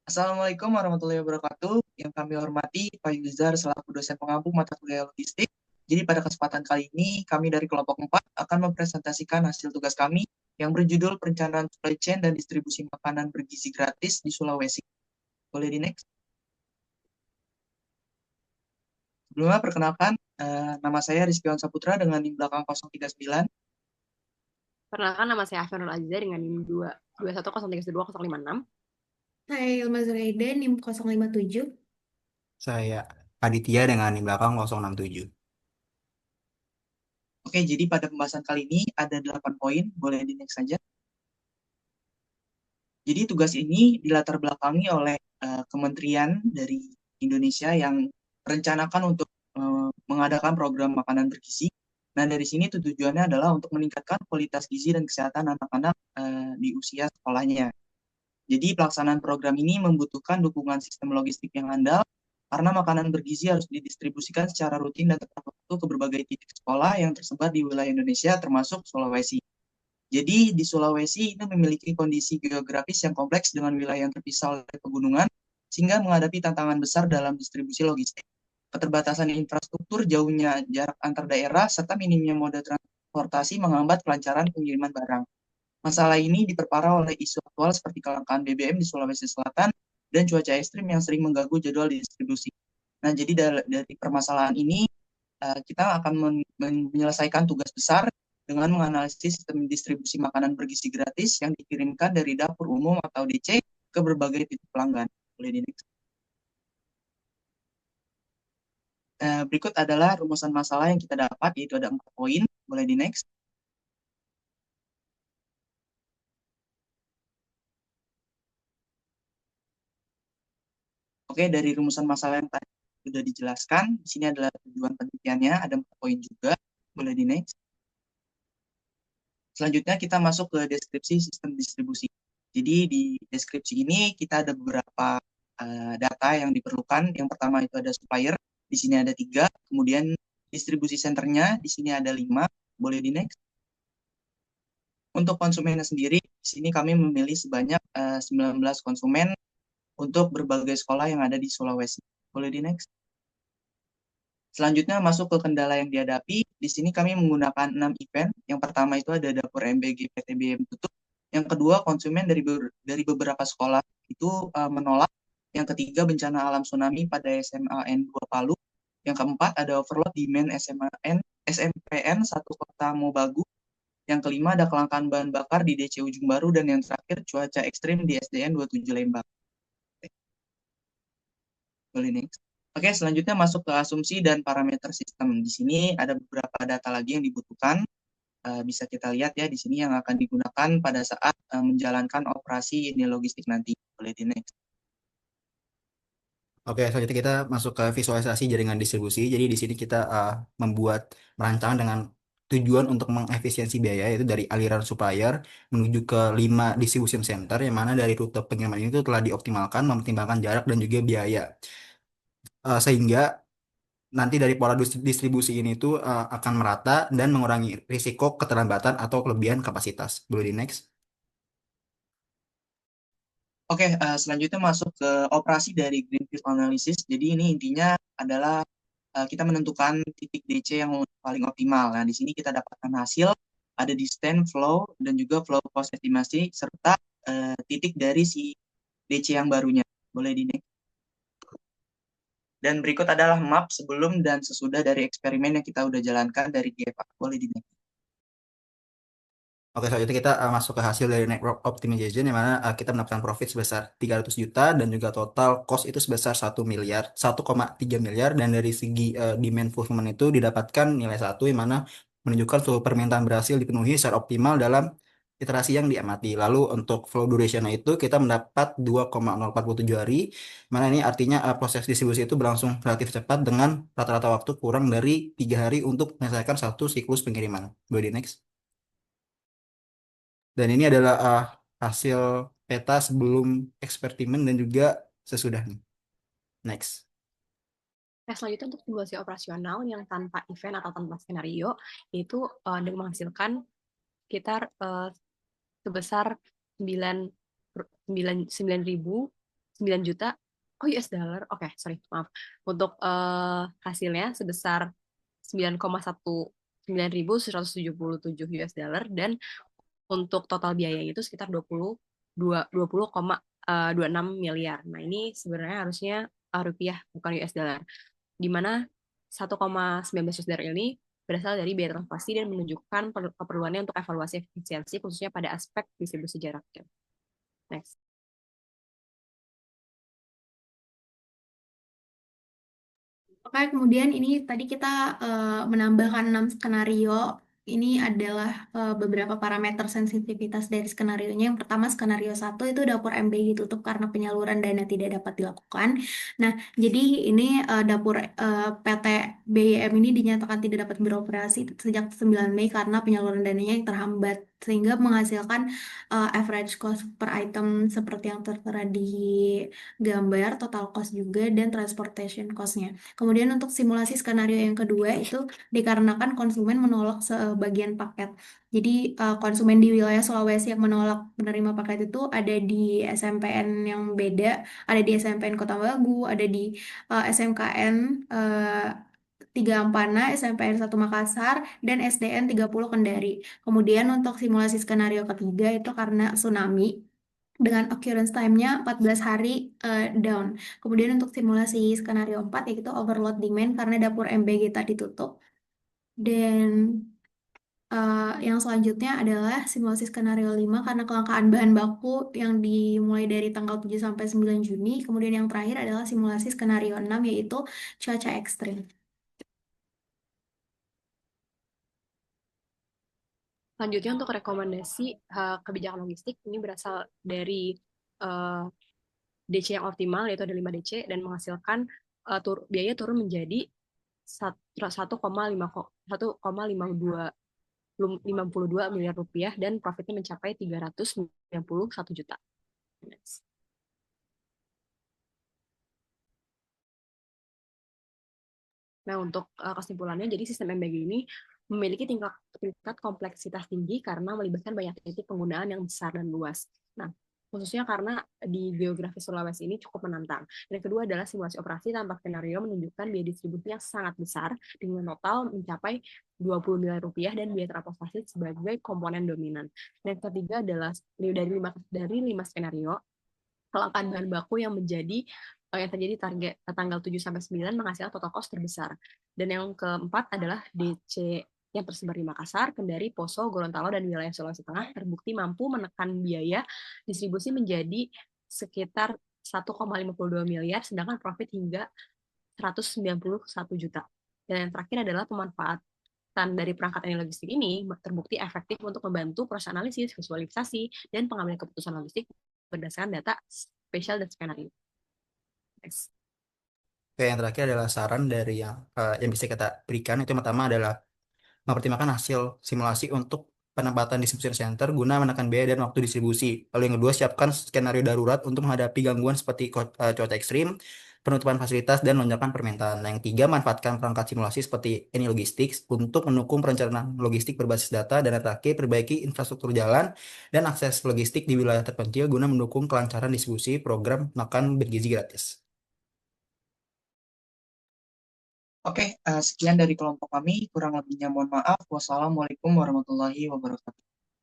Assalamualaikum warahmatullahi wabarakatuh. Yang kami hormati Pak Yuzar selaku dosen pengampu mata kuliah logistik. Jadi pada kesempatan kali ini kami dari kelompok 4 akan mempresentasikan hasil tugas kami yang berjudul Perencanaan Supply Chain dan Distribusi Makanan Bergizi Gratis di Sulawesi. Boleh di next? Sebelumnya perkenalkan, nama saya Rizkywan Saputra dengan NIM belakang 039. Perkenalkan, nama saya Afianul Aziza dengan NIM 221031256. Hai, Ilma Zuraida, NIM 057. Saya Aditya dengan di belakang 067. Oke, jadi pada pembahasan kali ini ada 8 poin. Boleh di next saja. Jadi tugas ini dilatar belakangi oleh kementerian dari Indonesia yang merencanakan untuk mengadakan program makanan bergizi. Nah, dari sini tujuannya adalah untuk meningkatkan kualitas gizi dan kesehatan anak-anak di usia sekolahnya. Jadi pelaksanaan program ini membutuhkan dukungan sistem logistik yang andal karena makanan bergizi harus didistribusikan secara rutin dan tepat waktu ke berbagai titik sekolah yang tersebar di wilayah Indonesia termasuk Sulawesi. Jadi di Sulawesi ini memiliki kondisi geografis yang kompleks dengan wilayah yang terpisah oleh pegunungan, sehingga menghadapi tantangan besar dalam distribusi logistik. Keterbatasan infrastruktur, jauhnya jarak antar daerah, serta minimnya moda transportasi menghambat kelancaran pengiriman barang. Masalah ini diperparah oleh isu aktual seperti kelangkaan BBM di Sulawesi Selatan dan cuaca ekstrim yang sering mengganggu jadwal distribusi. Nah, jadi dari permasalahan ini kita akan menyelesaikan tugas besar dengan menganalisis sistem distribusi makanan bergizi gratis yang dikirimkan dari dapur umum atau DC ke berbagai titik pelanggan. Boleh di next. Berikut adalah rumusan masalah yang kita dapat, yaitu ada 4 poin. Boleh di next. Oke, dari rumusan masalah yang tadi sudah dijelaskan, di sini adalah tujuan penelitiannya, ada 4 poin juga. Boleh di next. Selanjutnya kita masuk ke deskripsi sistem distribusi. Jadi di deskripsi ini kita ada beberapa data yang diperlukan. Yang pertama itu ada supplier, di sini ada 3. Kemudian distribusi centernya, di sini ada 5. Boleh di next. Untuk konsumennya sendiri, di sini kami memilih sebanyak 19 konsumen untuk berbagai sekolah yang ada di Sulawesi. Boleh di next. Selanjutnya masuk ke kendala yang dihadapi. Di sini kami menggunakan 6 event. Yang pertama itu ada dapur MBG PTBM tutup. Yang kedua, konsumen dari beberapa sekolah itu menolak. Yang ketiga, bencana alam tsunami pada SMAN 2 Palu. Yang keempat, ada overload demand SMPN 1 Kota Mobagu. Yang kelima, ada kelangkaan bahan bakar di DC Ujung Baru. Dan yang terakhir, cuaca ekstrim di SDN 27 Lembang. Boleh next. Oke, selanjutnya masuk ke asumsi dan parameter sistem. Di sini ada beberapa data lagi yang dibutuhkan. Bisa kita lihat ya di sini yang akan digunakan pada saat menjalankan operasi ini logistik nanti. Boleh di next. Oke, selanjutnya kita masuk ke visualisasi jaringan distribusi. Jadi di sini kita membuat rancangan dengan tujuan untuk mengefisiensi biaya, yaitu dari aliran supplier menuju ke 5 distribution center, yang mana dari rute pengiriman itu telah dioptimalkan mempertimbangkan jarak dan juga biaya. Sehingga nanti dari pola distribusi ini tuh akan merata dan mengurangi risiko keterlambatan atau kelebihan kapasitas. Boleh di next. Oke, selanjutnya masuk ke operasi dari Greenfield Analysis. Jadi ini intinya adalah kita menentukan titik DC yang paling optimal. Nah, di sini kita dapatkan hasil, ada distance, flow, dan juga flow cost estimasi, serta titik dari si DC yang barunya. Boleh di next. Dan berikut adalah map sebelum dan sesudah dari eksperimen yang kita udah jalankan dari GFA. Boleh di next. Oke, selanjutnya kita masuk ke hasil dari network optimization, yang mana kita mendapatkan profit sebesar 300 juta dan juga total cost itu sebesar 1,3 miliar, dan dari segi demand fulfillment itu didapatkan nilai 1, yang mana menunjukkan seluruh permintaan berhasil dipenuhi secara optimal dalam iterasi yang diamati. Lalu untuk flow duration itu kita mendapat 2,047 hari, mana ini artinya proses distribusi itu berlangsung relatif cepat dengan rata-rata waktu kurang dari 3 hari untuk menyelesaikan satu siklus pengiriman. Boleh di next. Dan ini adalah hasil peta sebelum eksperimen dan juga sesudahnya. Next. Nah, selanjutnya untuk simulasi operasional yang tanpa event atau tanpa skenario, itu dengan menghasilkan sekitar sebesar 9.9.9.000 9 juta. Oh, US dollar. Oke, sorry, maaf. Untuk hasilnya sebesar 9,197 US dollar, dan untuk total biayanya itu sekitar 20,26 miliar. Nah, ini sebenarnya harusnya rupiah, bukan US dollar. Di mana 1,19 US dollar ini berasal dari biaya transaksi dan menunjukkan keperluannya untuk evaluasi efisiensi, khususnya pada aspek distribusi jarak jam. Next. Oke, kemudian ini tadi kita menambahkan 6 skenario. Ini adalah beberapa parameter sensitivitas dari skenarionya. Yang pertama, skenario 1 itu dapur MBG ditutup karena penyaluran dana tidak dapat dilakukan. Nah, jadi ini dapur PT BYM ini dinyatakan tidak dapat beroperasi sejak 9 Mei karena penyaluran dananya yang terhambat, sehingga menghasilkan average cost per item seperti yang tertera di gambar, total cost juga, dan transportation cost-nya. Kemudian untuk simulasi skenario yang kedua itu dikarenakan konsumen menolak sebagian paket. Jadi konsumen di wilayah Sulawesi yang menolak menerima paket itu ada di SMPN yang beda, ada di SMPN Kota Bagu, ada di SMKN 3 Ampana, SMPN 1 Makassar, dan SDN 30 Kendari. Kemudian untuk simulasi skenario ketiga itu karena tsunami dengan occurrence time-nya 14 hari down. Kemudian untuk simulasi skenario 4 yaitu overload demand karena dapur MBG tadi tutup. Dan yang selanjutnya adalah simulasi skenario 5 karena kelangkaan bahan baku yang dimulai dari tanggal 7 sampai 9 Juni. Kemudian yang terakhir adalah simulasi skenario 6 yaitu cuaca ekstrim. Selanjutnya untuk rekomendasi kebijakan logistik, ini berasal dari DC yang optimal, yaitu ada 5 DC, dan menghasilkan biaya turun menjadi 1,52 miliar rupiah, dan profitnya mencapai 391 juta. Nah, untuk kesimpulannya, jadi sistem MBG ini memiliki tingkat kompleksitas tinggi karena melibatkan banyak titik penggunaan yang besar dan luas. Nah, khususnya karena di geografi Sulawesi ini cukup menantang. Dan yang kedua adalah simulasi operasi tanpa skenario menunjukkan biaya distribusi yang sangat besar dengan total mencapai 20 miliar rupiah dan biaya transportasi sebagai komponen dominan. Dan yang ketiga adalah dari 5 skenario, kelangkaan bahan baku yang terjadi tanggal 7 sampai 9 menghasilkan total cost terbesar. Dan yang keempat adalah DC yang tersebar di Makassar, Kendari, Poso, Gorontalo, dan wilayah Sulawesi Tengah terbukti mampu menekan biaya distribusi menjadi sekitar 1,52 miliar, sedangkan profit hingga 191 juta. Dan yang terakhir adalah pemanfaatan dari perangkat logistik ini terbukti efektif untuk membantu proses analisis, visualisasi, dan pengambilan keputusan logistik berdasarkan data spesial dan skenario. Next. Oke, yang terakhir adalah saran dari yang bisa kita berikan. Itu yang pertama adalah mempertimbangkan hasil simulasi untuk penempatan distribution center guna menekan biaya dan waktu distribusi. Lalu yang kedua, siapkan skenario darurat untuk menghadapi gangguan seperti cuaca ekstrim, penutupan fasilitas, dan lonjakan permintaan. Nah, yang tiga, manfaatkan perangkat simulasi seperti Anylogistics untuk mendukung perencanaan logistik berbasis data. Dan yang terakhir, perbaiki infrastruktur jalan dan akses logistik di wilayah terpencil guna mendukung kelancaran distribusi program makan bergizi gratis. Oke, sekian dari kelompok kami. Kurang lebihnya mohon maaf. Wassalamualaikum warahmatullahi wabarakatuh.